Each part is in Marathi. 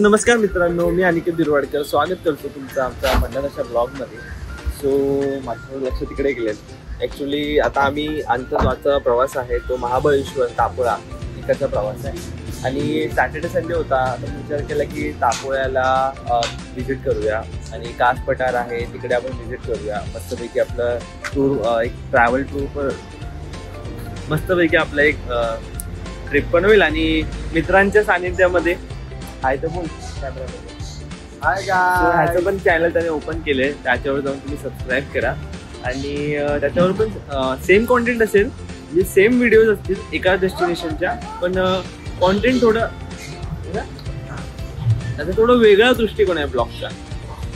नमस्कार मित्रांनो, मी अनिकेत बिरवाडकर स्वागत करतो तुमचं आमच्या म्हणण्यात अशा ब्लॉगमध्ये. सो माझं लक्ष तिकडे गेलेत. ॲक्च्युली आता आम्ही आमचा प्रवास आहे तो महाबळेश्वर तापोळा इकडचा प्रवास आहे आणि सॅटर्डे संडे होता. आता विचार केला की तापोळ्याला व्हिजिट करूया आणि कास पठार आहे तिकडे आपण व्हिजिट करूया. मस्तपैकी आपलं टूर एक ट्रॅव्हल टूर मस्तपैकी आपलं एक ट्रिप पण होईल आणि मित्रांच्या सानिध्यामध्ये हाय तर बोल कॅमेरामध्ये हाय ह्याचं पण चॅनल त्याने ओपन केलंय, त्याच्यावर जाऊन तुम्ही सबस्क्राईब करा आणि त्याच्यावर पण सेम कॉन्टेंट असेल, म्हणजे सेम व्हिडिओज असतील एका डेस्टिनेशनच्या, पण कॉन्टेंट थोडं त्याचा थोडं वेगळा दृष्टिकोन आहे ब्लॉगचा.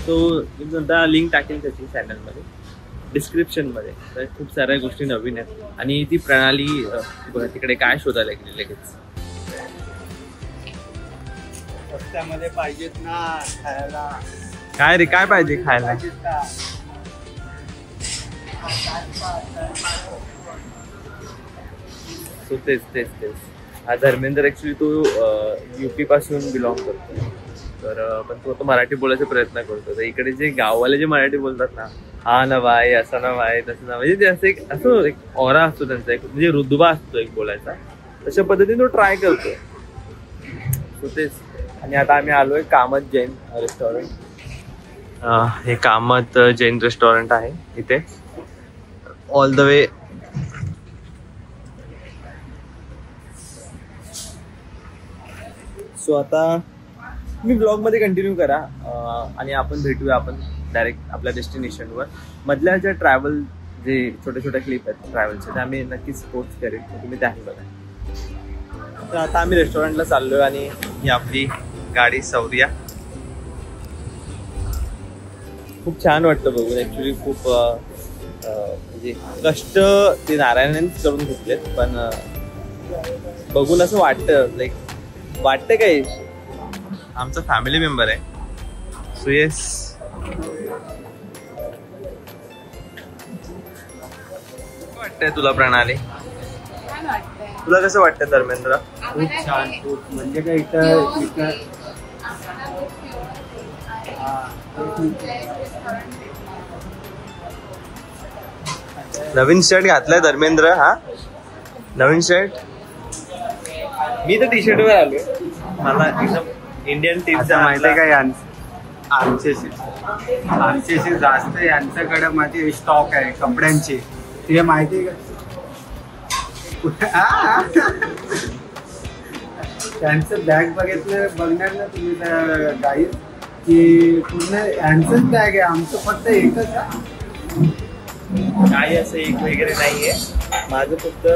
तो मी नंतर लिंक टाकेल त्याची चॅनलमध्ये डिस्क्रिप्शनमध्ये. तर खूप साऱ्या गोष्टी नवीन आहेत आणि ती प्रणाली बघा तिकडे काय शोधायला गेली लगेच. रस्त्यामध्ये पाहिजेत ना खायला. काय रे काय पाहिजे खायला? सो तेच तेच तेच हा धर्मेंद्र ॲक्च्युली तो UP पासून बिलॉंग करतो, तर पण तो मराठी बोलायचा प्रयत्न करतो. तर इकडे जे गाववाले जे मराठी बोलतात ना, हा ना बाय असं ना बाय तसं ना, म्हणजे ते असं एक ऑरा असतो त्यांचा, एक म्हणजे रुतबा असतो एक बोलायचा, तशा पद्धतीने तो ट्राय करतो. सो तेच. आणि आता आम्ही आलोय कामत जैन रेस्टॉरंट. हे कामत जैन रेस्टॉरंट आहे इथे ऑल द वे. सो आता मी ब्लॉग मध्ये कंटिन्यू करा आणि आपण भेटूया आपण डायरेक्ट आपल्या डेस्टिनेशनवर. मधल्या ज्या ट्रॅव्हल जे छोटे छोटे क्लिप आहेत ट्रॅव्हलचे ते आम्ही नक्कीच पोस्ट करेन, तुम्ही त्याही बघा. तर आता आम्ही रेस्टॉरंटला चाललोय आणि ही आपली गाडी सौर्या. खूप छान वाटतं बघून. ॲक्च्युली खूप म्हणजे कष्ट ते नारायणानेच करून घेतलेत, पण बघून असं वाटतं लाईक वाटतं काय आमचा फॅमिली मेंबर आहे. So yes. वाटतंय तुला प्रणाली? तुला कसं वाटतं धर्मेंद्र? खूप छान. खूप म्हणजे काय इथं नवीन शर्ट घातलाय धर्मेंद्र. हा नवीन शर्ट. मी तर टी शर्ट वर आलोय. मला एकदम इंडियन टीमचा माहिती आहे का? आमच्याशी जास्त यांच्याकडे माझी स्टॉक आहे कपड्यांची, ते माहिती आहे का? त्यांचं बॅग बघणार ना तुम्ही गाईड की पूर्ण यांचंच बॅग आहे, आमचं फक्त एकच आहे. काही असं एक वगैरे नाहीये. माझं फक्त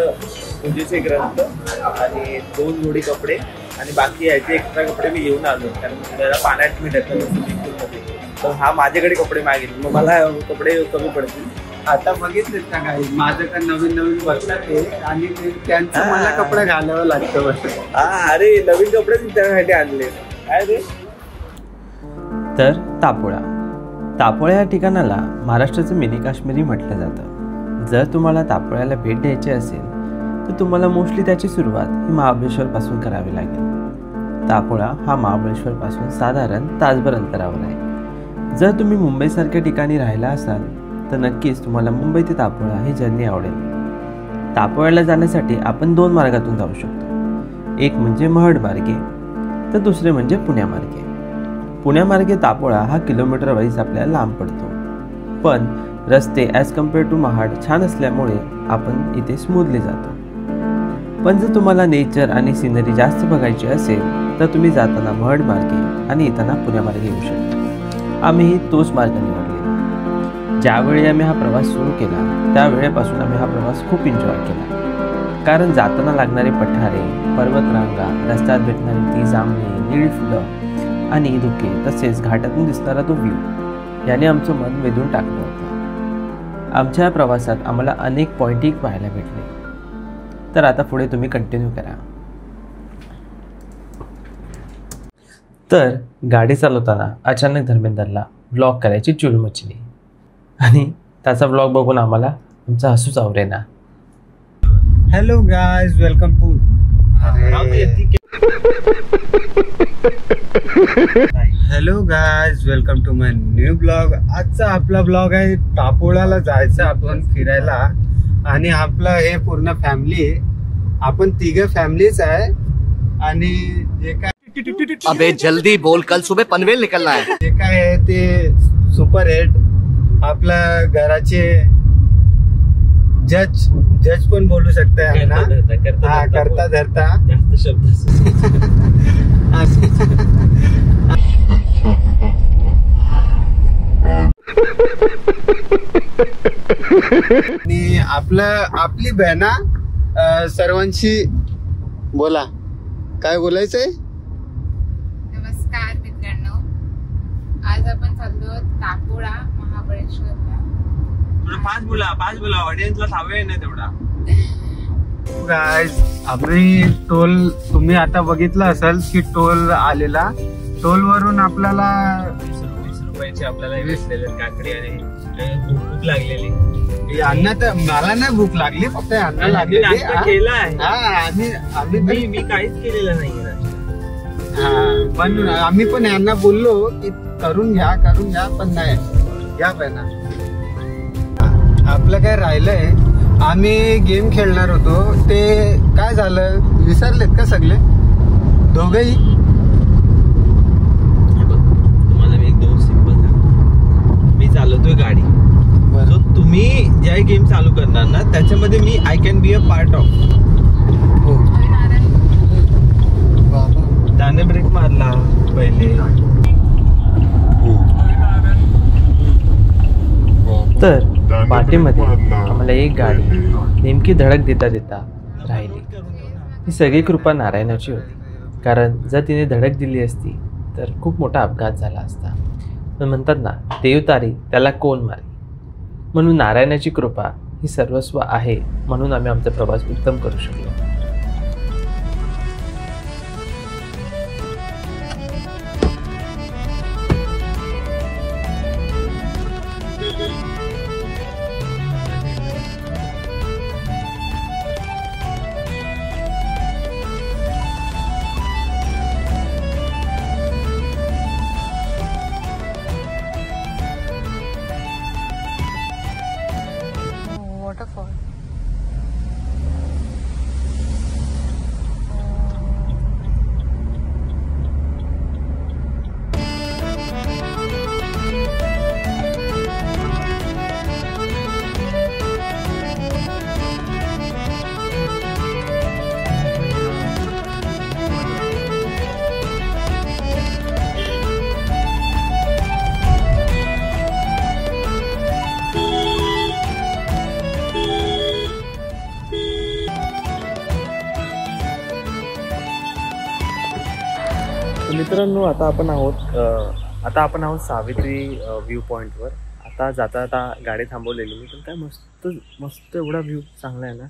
पूजेचे ग्रंथ आणि 2 जोडी कपडे आणि बाकी याचे एक्स्ट्रा कपडे मी घेऊन आलो, कारण त्याला पाण्यात मी ढकलत. तर हा माझ्याकडे कपडे मागेल, मग मला कपडे कमी पडतील. आता बघितलेत का काही माझं का नवीन नवीन बसतात ते आणि त्यांचं मला कपडे घालावं लागतं. हा अरे नवीन कपडे त्यासाठी आणले काय रे. तर तापोळा या ठिकाणाला महाराष्ट्राचं मिनी काश्मीरी म्हटलं जातं. जर तुम्हाला तापोळ्याला भेट द्यायची असेल तर तुम्हाला मोस्टली त्याची सुरुवात ही महाबळेश्वरपासून करावी लागेल. तापोळा हा महाबळेश्वरपासून साधारण तासभर अंतरावर आहे. जर तुम्ही मुंबईसारख्या ठिकाणी राहिला असाल तर नक्कीच तुम्हाला मुंबई ते तापोळा ही जर्नी आवडेल. तापोळ्याला जाण्यासाठी आपण 2 मार्गातून जाऊ शकतो. एक म्हणजे महड मार्गे तर दुसरे म्हणजे पुण्यामार्गे. पुण्यामार्गे तापोळा हा किलोमीटर वाईज आपल्याला लांब पडतो, पण रस्ते ॲज कम्पेअर टू महाड छान असल्यामुळे आपण इथे स्मूथली जातो. पण जर तुम्हाला नेचर आणि सिनरी जास्त बघायची असेल तर तुम्ही जाताना महड मार्गे आणि येताना पुण्यामार्गे येऊ शकता. आम्ही तोच मार्ग निवडला. ज्यावेळी आम्ही हा प्रवास सुरू केला त्यावेळेपासून आम्ही हा प्रवास खूप एन्जॉय केला, कारण जाताना लागणारे पठारे, पर्वतरांगा, रस्त्यात भेटणारी ती जांभळी, निळी फुलं आणि धुके, तसेच घाटातून दिसणारा तो व्ह्यू याने आमचं मन वेधून टाकलं होतं. आमच्या या प्रवासात आम्हाला अनेक पॉईंटही पाहायला भेटले. तर आता पुढे तुम्ही कंटिन्यू करा. तर गाडी चालवताना अचानक धर्मेंद्रला व्लॉग करायची चूल मचली आणि त्याचा व्लॉग बघून आम्हाला आमचा हसूच आवरेना. Hello guys, welcome to hello guys, welcome to my new blog. आजचा आपला ब्लॉग आहे टापोळाला जायचं आपण फिरायला. आणि आपलं हे पूर्ण फॅमिली आहे. आपण तिघं फॅमिलीच आहे. आणि जे काय अबे जल्दी बोल, कल सुबह पनवेल निकलना है. जे काय आहे ते सुपर हेड आपल्या घराचे जज पण बोलू शकते आहे ना. हा, करता धरता जास्त शब्द आणि आपली बहिणा सर्वांशी बोला, काय बोलायचंय. नमस्कार मित्रांनो, आज आपण चाललो टापोळा महाबळेश्वरला. पाच बोला ऑडियन्सला सावे नाही तेवढा. गाइस, आम्ही टोल तुम्ही आता बघितलं असेल की टोल आलेला. टोल वरून आपल्याला 20 रुपयाची आपल्याला भेटलेले काकडी आणि भूक लागलेली. अन्न तर मला नाही भूक लागली, फक्त अन्न लागलेली. आम्ही मी काहीच केलेलं नाही. पण आम्ही पण यांना बोललो की करून घ्या, पण नाही घ्या पहिला. आपलं काय राहिलंय, आम्ही गेम खेळणार होतो ते काय झालं विसरलेत का सगळे दोघही. तुम्हाला मी एक दोन सिंपल सांगतो. मी चालवतोय गाडी, जो तुम्ही ज्या गेम चालू करणार ना त्याच्यामध्ये मी I can be a part of. त्याने ब्रेक मारला पहिले. तर पाठीमध्ये आम्हाला एक गाडी नेमकी धडक देता राहिली. ही सगळी कृपा नारायणाची होती, कारण जर तिने धडक दिली असती तर खूप मोठा अपघात झाला असता. पण म्हणतात ना, देव तारी त्याला कोण मारी. म्हणून नारायणाची कृपा ही सर्वस्व आहे, म्हणून आम्ही आमचा प्रवास उत्तम करू शकलो. वॉटरफॉल. मित्रांनो, आता आपण आहोत सावित्री व्ह्यू पॉइंटवर. आता जाता गाडी थांबवलेली मी, पण काय मस्त एवढा व्ह्यू चांगला आहे ना.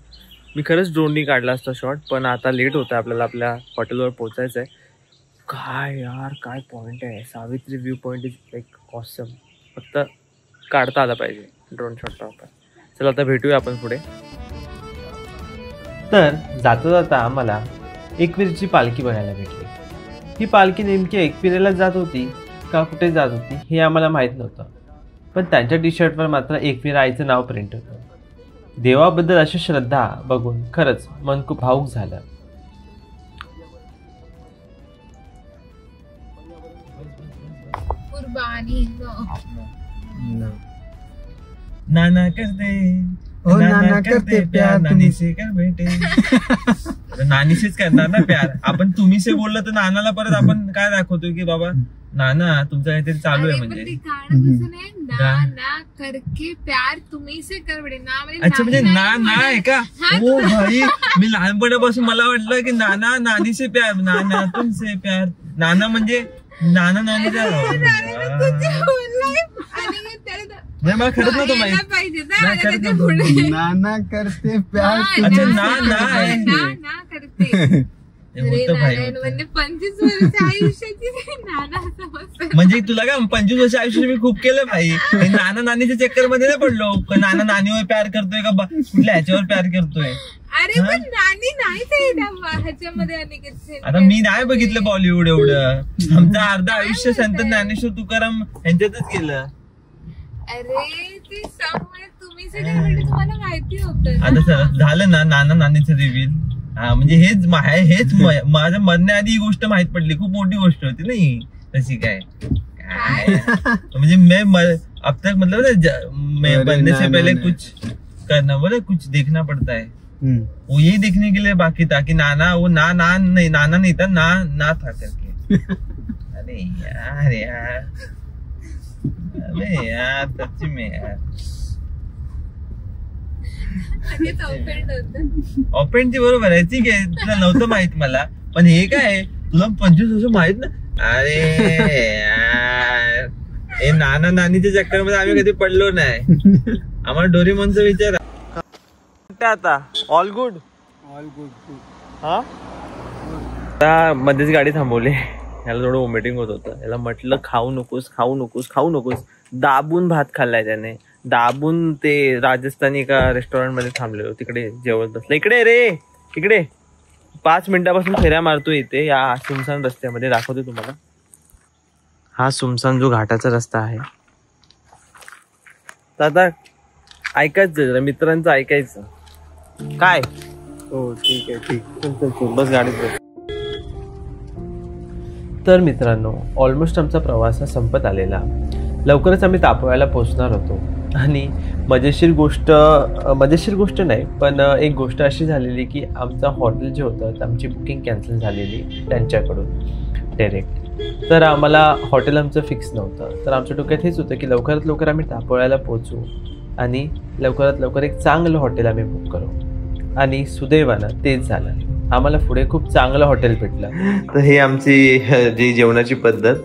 मी खरंच ड्रोननी काढला असता शॉट, पण आता लेट होतं, आपल्याला आपल्या हॉटेलवर पोहोचायचं आहे. काय यार, काय पॉईंट आहे. Savitri view point is like awesome. फक्त काढता आला पाहिजे ड्रोन शॉट प्रॉपर. चला आता भेटूया आपण पुढे. तर जाता आम्हाला एकविरेची पालखी बघायला भेटली. ही पालखी नेमकी एकविरेला जात होती का कुठे जात होती हे आम्हाला माहीत नव्हतं, पण त्यांच्या टी शर्टवर मात्र एकवीर आईचं नाव प्रिंट होतं. देवाबद्दल अशी श्रद्धा बघून खरंच मन खूप भावुक झालं. कुर्बानी नाना करते ओ नाना करते प्यार नानी से कर बेटे. नानीशीच करणार ना प्यार आपण. तुम्ही से बोललं तर नानाला परत आपण काय दाखवतोय की बाबा नाना तुमचं काहीतरी चालू आहे. म्हणजे ना करके प्यार तुम्ही से कर बेटे. अच्छा, म्हणजे ना आहे का. हो भाई, मी लहानपणापासून मला वाटलं की नाना नानी से प्यार, नाना तुमसे प्यार. नाना म्हणजे नाना नानी. मला खरंच नव्हतं माहिती. नाना करते प्यार. अच्छा, ना करते. म्हणजे 25 वर्ष आयुष्याची नाना समजते. म्हणजे तुला काय 25 वर्ष आयुष्य मी खूप केलं भाई. नाना नानीच्या चक्कर मध्ये नाही पडलो. नाना नानीवर प्यार करतोय का कुठल्या ह्याच्यावर प्यार करतोय. अरे पण नानी नाही ते ह्याच्यामध्ये अनिकेत. आता मी नाही बघितलं बॉलिवूड एवढं. आमचं अर्ध आयुष्य संत ज्ञानेश्वर तुकाराम यांच्यातच गेलं. अरे ते समोर तुम्ही सगळे म्हणजे तुम्हाला माहिती होतं. आता सर झालं ना नाना नानीचं रिव्हील. हा म्हणजे हेच माझ्या मरण्याआधी ही गोष्ट माहित पडली. खूप मोठी गोष्ट होती नाही तशी काय म्हणजे मैं अब तक मतलब मैं बनने से पहले कुछ करना बोले कुछ देखना पड़ता है. वो यही देखने के लिए बाकी था कि नाना वो नाना नहीं था ना था करके. अरे यार सच्ची में यार ऑपेंडची बरोबर आहे. ठीक आहे तुला नव्हतं माहित मला. पण हे काय तुला 25 वर्ष माहित ना. अरे यार हे नाना नानीच्या चक्कर मध्ये आम्ही कधी पडलो नाही. आम्हाला डोरेमॉनचा विचार आता. ऑल गुड हा. आता मध्येच गाडी थांबवली. याला थोडं वॉमिटिंग होत होतं. याला म्हटलं खाऊ नकोस. दाबून भात खाल्लाय त्याने. दाबून ते राजस्थानी का रेस्टॉरंट मध्ये थांबलेलो तिकडे जेवत बसलं. इकडे 5 मिनिटापासून फेऱ्या मारतोय इथे या सुमसान रस्त्यामध्ये. दाखवतो तुम्हाला. हा सुमसान जो घाटाचा रस्ता आहे. आता ऐकायचं जरा मित्रांचं ऐकायचं काय. हो ठीक आहे बस गाडीत. तर मित्रांनो ऑलमोस्ट आमचा प्रवास हा संपत आलेला. लवकरच आम्ही तापोळ्याला पोहोचणार होतो. आणि मजेशीर गोष्ट नाही पण एक गोष्ट अशी झालेली की आमचं हॉटेल जे होतं आमची बुकिंग कॅन्सल झालेली त्यांच्याकडून डायरेक्ट. तर आम्हाला हॉटेल आमचं फिक्स नव्हतं. तर आमच्या डोक्यात हेच होतं की लवकरात लवकर आम्ही तापोळ्याला पोहोचू आणि लवकरात लवकर एक चांगलं हॉटेल आम्ही बुक करू. आणि सुदैवानं तेच झालं. आम्हाला पुढे खूप चांगलं हॉटेल भेटलं. तर हे आमची जी जेवणाची पद्धत.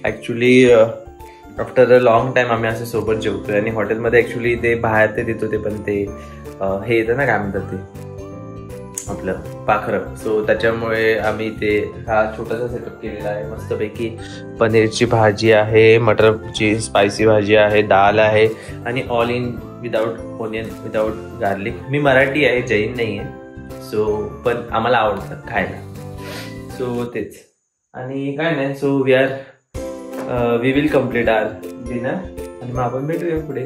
Actually after a long time आम्ही असे सोबत जेवतोय. आणि हॉटेलमध्ये ऍक्च्युली ते बाहेर ते देत होते पण ते हे येतं ना काय म्हणतात ते आपलं पाखरं. सो त्याच्यामुळे आम्ही ते हा छोटासा सेटअप केलेला आहे. मस्तपैकी पनीरची भाजी आहे, मटरची स्पायसी भाजी आहे, दाल आहे आणि all in without onion without garlic. मी मराठी आहे जैन नाही आहे. सो पण आम्हाला आवडतं खायला. सो तेच आणि काय नाही. So we will complete our dinner आणि मग आपण भेटूया पुढे.